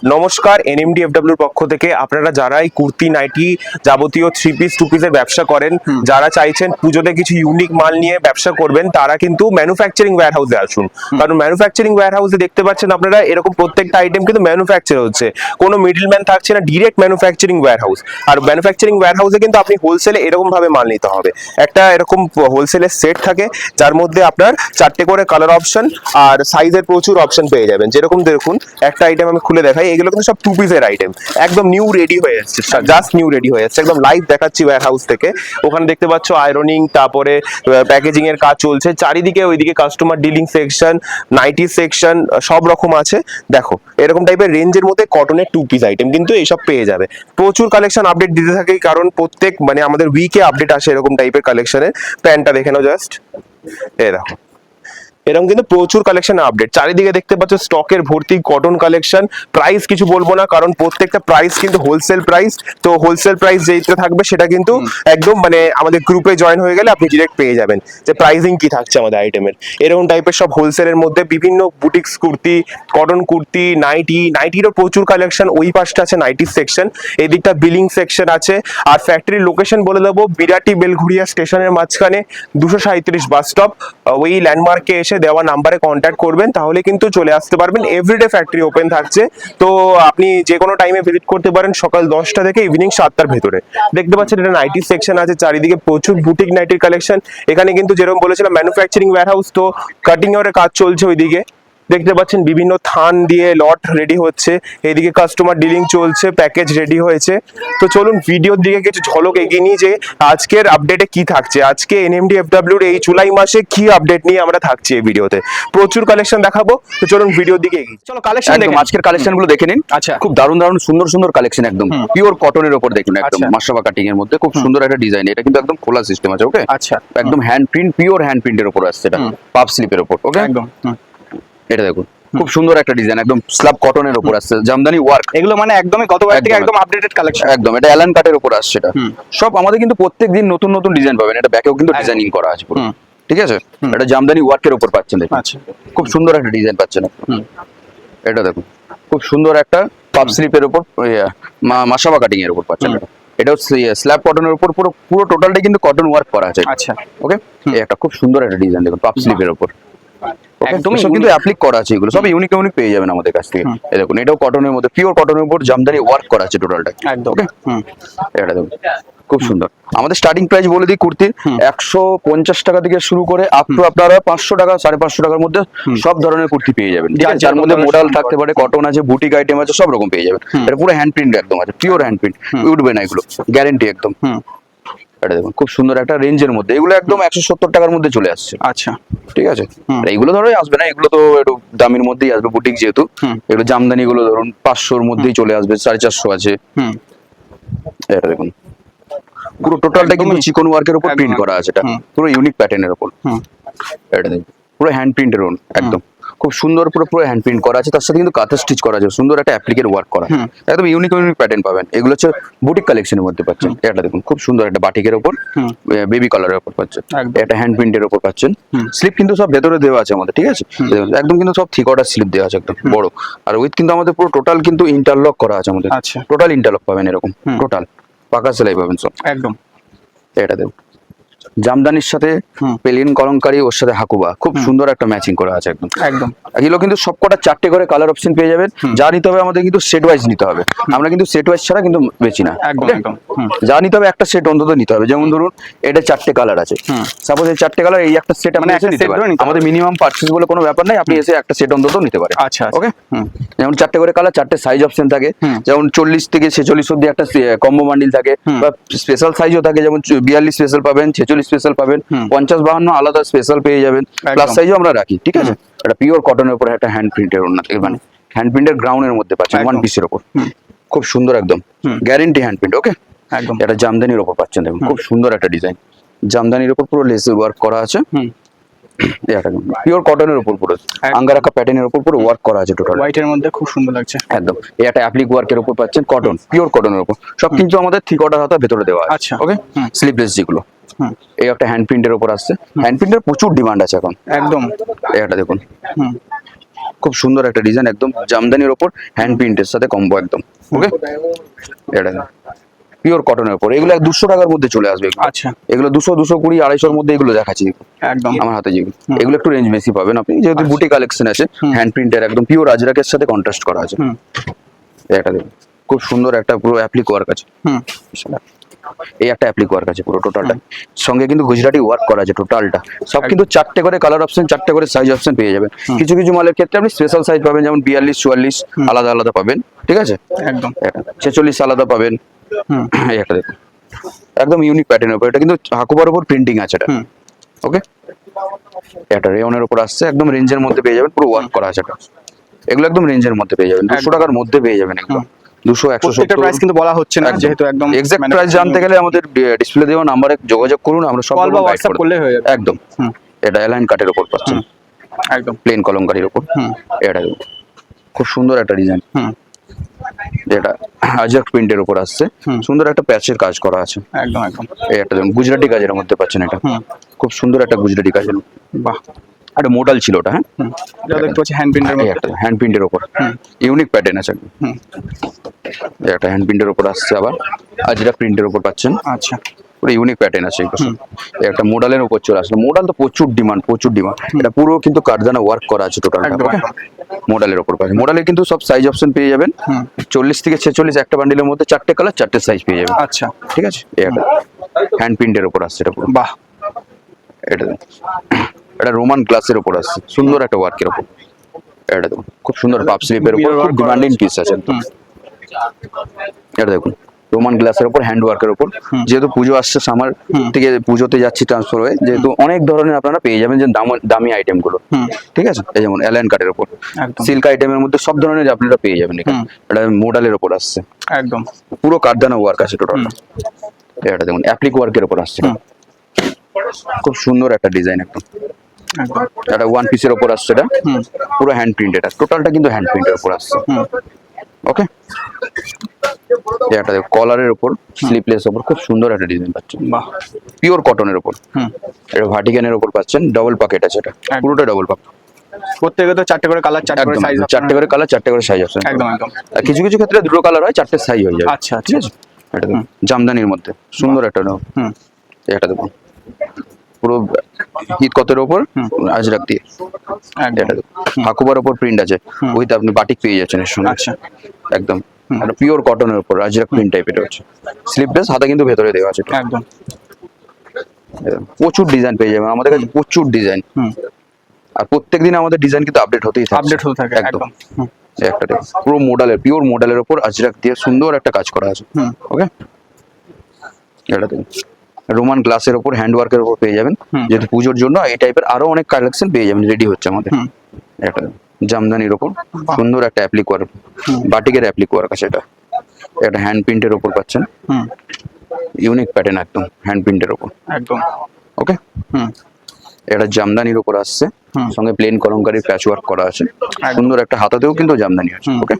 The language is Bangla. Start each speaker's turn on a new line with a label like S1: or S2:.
S1: নমস্কার, এনএমডিএফডব্লিউর পক্ষ থেকে আপনারা যারাই কুর্তি নাইটি যাবতীয় 3 পিস 2 পিসের ব্যবসা করেন, যারা চাইছেন পুজোতে কিছু ইউনিক মাল নিয়ে ব্যবসা করবেন, তারা কিন্তু ম্যানুফ্যাকচারিং ওয়্যার হাউসে আসুন। কারণ ম্যানুফ্যাকচারিং ওয়্যার হাউসে দেখতে পাচ্ছেন আপনারা এরকম প্রত্যেকটা আইটেম কিন্তু ম্যানুফ্যাকচার হচ্ছে, কোনো মিডলম্যান থাকছে না, ডিরেক্ট ম্যানুফ্যাকচারিং ওয়্যার হাউস। আর ম্যানুফ্যাকচারিং ওয়্যার হাউসে কিন্তু আপনি হোলসেলে এরকম ভাবে মাল নিতে হবে। একটা এরকম হোলসেলের সেট থাকে যার মধ্যে আপনার 4টে করে কালার অপশন আর সাইজের প্রচুর অপশন পেয়ে যাবেন। যেরকম দেখুন, একটা আইটেম আমি খুলে দেখাই, এগুলো কিন্তু সব 2 পিসের আইটেম, একদম নিউ রেডি হয়ে যাচ্ছে, জাস্ট নিউ রেডি হয়ে যাচ্ছে, একদম লাইভ দেখাচ্ছি ওয়্যার হাউস থেকে। ওখানে দেখতে পাচ্ছ আয়রনিং, তারপরে প্যাকেজিং এর কাজ চলছে চারিদিকে, ওইদিকে customer dealing section, nightie section, সব রকম আছে। দেখো এরকম টাইপের রেঞ্জের মধ্যে কটনের 2 পিস আইটেম কিন্তু এইসব পেয়ে যাবে। প্রচুর কালেকশন আপডেট দিতে থাকে, কারণ প্রত্যেক আমাদের উইকে আপডেট আসে এরকম টাইপের কালেকশনের। প্যান্টটা দেখে নাও জাস্ট, এই দেখো এরকম কিন্তু প্রচুর কালেকশন আপডেট চারিদিকে দেখতে পাচ্ছ, স্টকের ভর্তি কটন কালেকশন। প্রাইস কিছু বলবো না, কারণ প্রত্যেকটা প্রাইস কিন্তু হোলসেল প্রাইস। তো হোলসেল প্রাইস যেটা থাকবে সেটা কিন্তু একদম আমাদের গ্রুপে জয়েন হয়ে গেলে আপনি ডিরেক্ট পেয়ে যাবেন যে প্রাইসিং কি থাকছে আমাদের আইটেমের। এরকম টাইপের সব হোলসেলের মধ্যে বিভিন্ন বুটিক্স কুর্তি, কটন কুর্তি, নাইটিরও প্রচুর কালেকশন। ওই পাশটা আছে নাইটি সেকশন, এই দিকটা বিলিং সেকশন আছে। আর ফ্যাক্টরির লোকেশন বলে দেবো, বিরাটি বেলঘুরিয়া স্টেশনের মাঝখানে 237 বাস স্টপ। ওই ল্যান্ডমার্কে এসে দেওয়া নাম্বারে কন্ট্যাক্ট করবেন, তাহলে কিন্তু চলে আসতে পারবেন। এভরিডে ফ্যাক্টরি ওপেন থাকছে, তো আপনি যে কোনো টাইমে ভিজিট করতে পারেন, সকাল 10টা থেকে ইভিনিং 7টার ভেতরে। দেখতে পাচ্ছেন এটা নাইটি সেকশন আছে, চারিদিকে প্রচুর বুটিক নাইটির কালেকশন। এখানে কিন্তু যেরকম বলেছিলাম ম্যানুফ্যাকচারিং ওয়্যার হাউস, তো কাটিং এর কাজ চলছে ওইদিকে। দেখতে পাচ্ছেন বিভিন্ন থান দিয়ে লট রেডি হচ্ছে, এদিকে কাস্টমার ডিলিং চলছে, প্যাকেজ রেডি হয়েছে। তো চলুন ভিডিওর দিকে কিছু ঝলক এগিয়ে নিই যে আজকের আপডেটে কি থাকছে, আজকে এনএমডিএফডব্লিউর এই জুলাই মাসে কি আপডেট নিয়ে আমরা থাকছি এই ভিডিওতে। প্রচুর কালেকশন দেখাবো, তো চলুন ভিডিওর দিকে এগিয়ে। চলো কালেকশন দেখুন,
S2: আজকের কালেকশন গুলো দেখে নিন।
S1: আচ্ছা,
S2: খুব দারুণ দারুণ সুন্দর সুন্দর কালেকশন, একদম পিওর কটনের উপর দেখুন, একদম মাশরাফা কাটিং এর মধ্যে খুব সুন্দর একটা ডিজাইন। এটা কিন্তু একদম খোলা সিস্টেম আছে, ওকে?
S1: আচ্ছা,
S2: একদম হ্যান্ড প্রিন্ট, পিওর হ্যান্ড প্রিন্টের উপর আসছে, এটা পাপ স্লিপের উপর, ওকে?
S1: একদম।
S2: এটা দেখুন খুব সুন্দর একটা ডিজাইন, একদম স্ল্যাব কটনের উপর আসছে, জামদানি ওয়ার্ক।
S1: এগুলো একদমই গতবার থেকে একদম আপডেটেড কালেকশন,
S2: একদম এটা অ্যালান কাটের উপর আসছে। এটা সব আমাদের কিন্তু প্রত্যেকদিন নতুন নতুন ডিজাইন পাবেন। এটা ব্যাকেও কিন্তু ডিজাইনিং করা আছে পুরো, ঠিক আছে? এটা জামদানি ওয়ার্কের উপর পাচ্ছেন, দেখুন।
S1: আচ্ছা,
S2: খুব সুন্দর একটা ডিজাইন পাচ্ছেন। এটা দেখুন খুব সুন্দর একটা পাপ স্লিপের উপর মাশরাফা কাটিং এর উপর পাচ্ছেন। এটাও স্ল্যাব কটনের উপর পুরো টোটালটাই কিন্তু কটন ওয়ার্ক করা আছে।
S1: আচ্ছা,
S2: ওকে? এই একটা খুব সুন্দর একটা ডিজাইন দেখুন পাপ স্লিপের উপর, একদম কিন্তু অ্যাপ্লিক করা আছে। এগুলো সব ইউনিক ইউনিক পেয়ে যাবেন আমাদের কাছ থেকে। এই দেখুন এটাও কটনের মধ্যে, পিওর কটনের উপর জামদানি ওয়ার্ক করা আছে টোটালটা,
S1: একদম।
S2: ওকে? এটা দেখুন খুব সুন্দর। আমাদের স্টার্টিং প্রাইস বলে দিই, কুর্তির 150 টাকা থেকে শুরু করে আপ টু আপনারা 500 টাকা 550 টাকার মধ্যে সব ধরনের কুর্তি পেয়ে যাবেন। যার মধ্যে মডেল থাকতে পারে, কটন আছে, বুটিক আইটেম আছে, সব রকম পেয়ে যাবেন। এটা পুরো হ্যান্ড প্রিন্ট একদম আছে, পিওর হ্যান্ড প্রিন্ট, উঠবে না এগুলো, গ্যারান্টি একদম। এটা দেখুন খুব সুন্দর একটা রেঞ্জের মধ্যে, এগুলো একদম 170 টাকার মধ্যে চলে আসছে।
S1: আচ্ছা,
S2: ঠিক আছে? এইগুলো ধরো আসবে না, এগুলো তো একটু দামের মধ্যেই আসবে, বুটিক যেহেতু। এগুলো জামদানি গুলো ধরুন 500-র মধ্যেই চলে আসবে, 450 আছে। এটা দেখুন পুরো টোটালটা কিন্তু চিকন ওয়ার্কের উপর প্রিন্ট করা আছে, এটা পুরো ইউনিক প্যাটার্নের উপর। এটা দেখুন পুরো হ্যান্ড প্রিন্টের একদম খুব সুন্দর, পুরো হ্যান্ড প্রিন্ট করা আছে, তার সাথে কিন্তু কাঁথা স্টিচ করা আছে, সুন্দর একটা অ্যাপ্লিকের ওয়ার্ক করা, একদম ইউনিক ইউনিক প্যাটার্ন পাবেন। এগুলো হচ্ছে বুটিক কালেকশনের মধ্যে পাচ্ছেন। এটা দেখুন খুব সুন্দর একটা বাটিকের উপর, বেবি কালারের উপর পাচ্ছেন, একটা হ্যান্ড প্রিন্টের উপর পাচ্ছেন। স্লিপ কিন্তু সব ভেতরে দেওয়া আছে আমাদের, ঠিক আছে? একদম কিন্তু সব থিক অর্ডার স্লিপ দেওয়া আছে, একদম বড়। আর উইথ কিন্তু আমাদের পুরো টোটাল কিন্তু ইন্টারলক করা আছে আমাদের।
S1: আচ্ছা,
S2: টোটাল ইন্টারলক পাবেন, এরকম টোটাল পাকা সেলাই পাবেন সব,
S1: একদম।
S2: এটা দেখুন জামদানির সাথে প্লেন কলমকারী, ওর সাথে হাকুবা, খুব সুন্দর একটা ম্যাচিং করা আছে একদম।
S1: একদম
S2: এগুলো কিন্তু সবকটা 4টে করে কালার অপশন পেয়ে যাবেন। যা নিতে হবে আমাদের কিন্তু সেট ওয়াইজ নিতে হবে, আমরা কিন্তু সেট ওয়াইজ ছাড়া কিন্তু বেচি না। যা নিতে হবে একটা সেট অন্তত নিতে হবে। যেমন ধরুন এটা 4টে কালার আছে, সাপোজ এই 4টে কালার, এই একটা সেট আপনি এসে নিতে পারেন। আমাদের মিনিমাম পারচেজ বলে কোনো ব্যাপার নাই, আপনি এসে একটা সেট অন্তত নিতে পারেন।
S1: আচ্ছা,
S2: ওকে? যেমন 4টে করে কালার, 4টে সাইজ অপশন থাকে। যেমন 40 থেকে 46 অব্দি একটা কম্বো বান্ডিল থাকে, বা স্পেশাল সাইজও থাকে, যেমন 42 স্পেশাল পাবেন, 46 স্পেশাল পাবেন, 50-52 আলাদা স্পেশাল পেয়ে যাবেন, প্লাস সাইজও আমরা রাখি, ঠিক আছে? এটা পিওর কটনের উপর একটা হ্যান্ড প্রিন্টের ওড়না, হ্যান্ড প্রিন্টের গ্রাউন্ডের মধ্যে পাচ্ছেন, ওয়ান পিসের উপর, খুব সুন্দর একদম গ্যারান্টি হ্যান্ড প্রিন্ট, ওকে?
S1: একদম
S2: এটা জামদানির উপর পাচ্ছেন, দেখুন খুব সুন্দর একটা ডিজাইন, জামদানির উপর পুরো লেসের ওয়ার্ক করা আছে। পিওর কটনের উপর পুরো আঙ্গারাকা প্যাটার্নের উপর পুরো ওয়ার্ক করা আছে, টোটাল
S1: হোয়াইটের মধ্যে খুব সুন্দর লাগছে
S2: একদম। এই একটা অ্যাপ্লিক ওয়ার্কের উপর পাচ্ছেন, কটন, পিওর কটনের উপর, সব কিন্তু আমাদের থিক অর্ডার হাতা ভেতরে দেওয়া আছে।
S1: আচ্ছা,
S2: ওকে? স্লিভলেস যেগুলো, এই একটা হ্যান্ড প্রিন্টের উপর আসছে। হ্যান্ড প্রিন্টের প্রচুর ডিমান্ড আছে এখন,
S1: একদম।
S2: এটা দেখুন খুব সুন্দর একটা ডিজাইন, একদম জামদানির ওপর হ্যান্ড প্রিন্টের সাথে কম্বো একদম। ওকে, এটা পিওর কটনের ওপর, এগুলো 200 টাকার মধ্যে চলে আসবে এগুলো।
S3: আচ্ছা
S2: এগুলো 200, 220, 250-র মধ্যে এগুলো দেখাচ্ছি
S3: একদম
S2: আমার হাতে যেগুলো। এগুলো একটু রেঞ্জ বেশি পাবেন আপনি, যেহেতু বুটি কালেকশন আছে, হ্যান্ড প্রিন্টের একদম পিওর আজরাকের সাথে কন্ট্রাস্ট করা আছে।
S3: হুম
S2: এটা দেখুন, খুব সুন্দর একটা পুরো অ্যাপ্লিক ওয়ার্ক আছে।
S3: হুম
S2: এই একটা অ্যাপ্লিক ওয়ার্ক আছে পুরো টোটালটা, সঙ্গে কিন্তু গুজরাটি ওয়ার্ক করা আছে টোটালটা। সব কিন্তু 4টে করে কালার অপশন, 4টে করে সাইজ অপশন পেয়ে যাবেন। কিছু কিছু মালের ক্ষেত্রে আপনি স্পেশাল সাইজ পাবেন, যেমন 42, 44 আলাদা আলাদা পাবেন, ঠিক আছে?
S3: একদম
S2: 46 আলাদা পাবেন।
S3: হুম
S2: এই একটা দেখুন, একদম ইউনিক প্যাটার্নের উপর, এটা কিন্তু হাকুবার উপর প্রিন্টিং আছে এটা।
S3: হুম
S2: ওকে, এটা রেয়নের উপর আসছে, একদম রেঞ্জের মধ্যে পেয়ে যাবেন, পুরো ওয়ার্ক করা আছে এটা। এগুলো একদম রেঞ্জের মধ্যে পেয়ে যাবেন, 200 টাকার মধ্যে পেয়ে যাবেন এগুলো। 200,
S3: প্রত্যেকটা
S2: 170
S3: প্রাইস কিন্তু বলা হচ্ছে না, যেহেতু একদম
S2: এক্সাক্ট প্রাইস জানতে গেলে আমাদের ডিসপ্লে দেওয়া নাম্বারে যোগাযোগ করুন, আমরা সব
S3: কল বা
S2: গাইড
S3: হোয়াটসঅ্যাপ
S2: করে
S3: করলে হয়ে যাবে।
S2: একদম।
S3: হুম
S2: এটা অ্যালাইন কাটের উপর পাচ্ছেন,
S3: একদম
S2: প্লেন কলমকারীর উপর।
S3: হুম
S2: এটা দেখুন, খুব সুন্দর একটা ডিজাইন,
S3: হুম
S2: যেটা আজরাক প্রিন্টের উপর আসছে,
S3: হুম।
S2: সুন্দর একটা প্যাচের কাজ করা আছে।
S3: একদম একদম
S2: এই একটা দেখুন, গুজরাটি কাজের মধ্যে পাচ্ছেন এটা,
S3: হুম
S2: খুব সুন্দর একটা গুজরাটি কাজের।
S3: বাহ
S2: একটা মডেল ছিল ওটা, হ্যাঁ,
S3: হুম এটা দেখতে পাচ্ছি হ্যান্ড প্রিন্টের
S2: এই
S3: মধ্যে।
S2: একটা হ্যান্ড প্রিন্টের উপর ইউনিক প্যাটার্ন আছে।
S3: হুম
S2: এই একটা হ্যান্ড প্রিন্টের উপর আসছে, আবার আজরাক প্রিন্টের উপর পাচ্ছেন,
S3: আচ্ছা
S2: পুরো ইউনিক প্যাটার্ন আছে এগুলো সব। এই একটা মডেলের উপর চলে আসলো, মডেল তো প্রচুর ডিমান্ড, প্রচুর ডিমান্ড। এটা পুরো কিন্তু কারদানা ওয়ার্ক করা আছে টোটালটা।
S3: একদম,
S2: ওকে,
S3: একদম।
S2: মডেলের উপর পাচ্ছেন, মডেলের কিন্তু সব সাইজ অপশন পেয়ে যাবেন।
S3: হুম
S2: 40 থেকে 46 একটা বান্ডিলের মধ্যে 4টে কালার, 4টে সাইজ পেয়ে যাবেন,
S3: আচ্ছা
S2: ঠিক আছে? এই একটা হ্যান্ড প্রিন্টের উপর আসছে এটা পুরো।
S3: বাহ
S2: এটা দেখুন, এটা রোমান গ্লাসের উপর আসছে, সুন্দর একটা ওয়ার্কের উপর। এটা দেখুন, খুব সুন্দর পাপ স্লিপের উপর,
S3: Mirror
S2: খুব
S3: work করা
S2: ডিমান্ডিং
S3: আছে।
S2: পিস আছে একদম।
S3: হুম
S2: এটা দেখুন, রোমান গ্লাসের উপর হ্যান্ড ওয়ার্কের উপর। যেহেতু পুজো আসছে, সামার থেকে পুজোতে যাচ্ছি ট্রান্সফার হয়ে, যেহেতু অনেক ধরনের আপনারা পেয়ে যাবেন যে দামি আইটেম গুলো,
S3: হুম
S2: ঠিক আছে? এই যেমন অ্যালাইন কাটের উপর,
S3: একদম
S2: সিল্ক আইটেমের মধ্যে সব ধরনের আপনারা পেয়ে যাবেন এখানে।
S3: হুম।
S2: এটা মডেলের উপর আসছে,
S3: একদম
S2: পুরো কারদানা ওয়ার্ক আছে টোটালটা। এটা দেখুন, অ্যাপ্লিক ওয়ার্কের উপর আসছে,
S3: হুম।
S2: খুব সুন্দর একটা ডিজাইন একদম।
S3: একদম
S2: এটা ওয়ান পিসের উপর আসছে, এটা
S3: হুম
S2: পুরো হ্যান্ড প্রিন্ট, এটা টোটালটা কিন্তু হ্যান্ড প্রিন্টের উপর আসছে।
S3: হুম
S2: ওকে, এটা কলারের উপর, স্লিপলেস উপর, খুব সুন্দর একটা ডিজাইন পাচ্ছেন,
S3: বাহ
S2: পিওর কটনের উপর।
S3: হুম
S2: এটা ভার্টিকানের উপর পাচ্ছেন, ডাবল পকেট আছে এটা,
S3: একদম।
S2: পুরোটা ডাবল পকেট।
S3: প্রত্যেকে তো 4টে করে কালার, 4টে করে
S2: একদম,
S3: সাইজ,
S2: 4টে করে কালার, 4টে করে সাইজ আছে।
S3: একদম একদম
S2: আর কিছু কিছু ক্ষেত্রে 2টো কালার হয়, 4টে সাইজ হয়ে যাবে।
S3: আচ্ছা
S2: ঠিক
S3: আচ্ছা
S2: আছে? এটা দেখুন, জামদানির মধ্যে সুন্দর একটা নাও।
S3: হুম
S2: এটা দেখুন, পুরো হিট কতের উপর আজরাক দিয়ে।
S3: একদম
S2: এটা দেখুন, হাকুবার উপর প্রিন্ট আছে, উইথ আপনি বাটিক পেয়ে যাচ্ছেন এর সঙ্গে।
S3: আচ্ছা
S2: একদম একটা পিওর কটনের উপর আজরাক প্রিন্ট টাইপের হচ্ছে, স্লিপলেস, হাতা কিন্তু ভেতরে দেওয়া আছে।
S3: একদম
S2: প্রচুর ডিজাইন পেয়ে যাবেন আমাদের কাছে, প্রচুর ডিজাইন।
S3: হুম
S2: আর প্রত্যেকদিন আমাদের ডিজাইন কিন্তু আপডেট হতেই থাকে,
S3: আপডেট হতে থাকে
S2: একদম।
S3: একদম হুম
S2: এই একটা দেখুন, পুরো মডেলের, পিওর মডেলের উপর আজরাক দিয়ে সুন্দর একটা কাজ করা আছে।
S3: হুম
S2: ওকে, এটা দেখুন, রোমান গ্লাসের উপর হ্যান্ড ওয়ার্কের উপর পেয়ে যাবেন।
S3: হুম।
S2: যেহেতু পুজোর জন্য এই টাইপের আরো অনেক কালেকশন পেয়ে যাবেন, রেডি হচ্ছে আমাদের।
S3: হুম
S2: একটা দেখুন, জামদানির উপর সুন্দর একটা অ্যাপ্লিক ওয়ার্ক, বাটিকের অ্যাপ্লিক ওয়ার্ক আছে এটা। একটা হ্যান্ড প্রিন্টের উপর পাচ্ছেন,
S3: হুম
S2: ইউনিক প্যাটার্ন একদম হ্যান্ড প্রিন্টের উপর।
S3: একদম
S2: ওকে,
S3: হুম
S2: এটা জামদানির উপর আসছে,
S3: হুম।
S2: সঙ্গে প্লেন কলমকারী প্যাচ ওয়ার্ক করা আছে, সুন্দর একটা হাতাতেও কিন্তু জামদানি আছে।
S3: হুম।
S2: ওকে,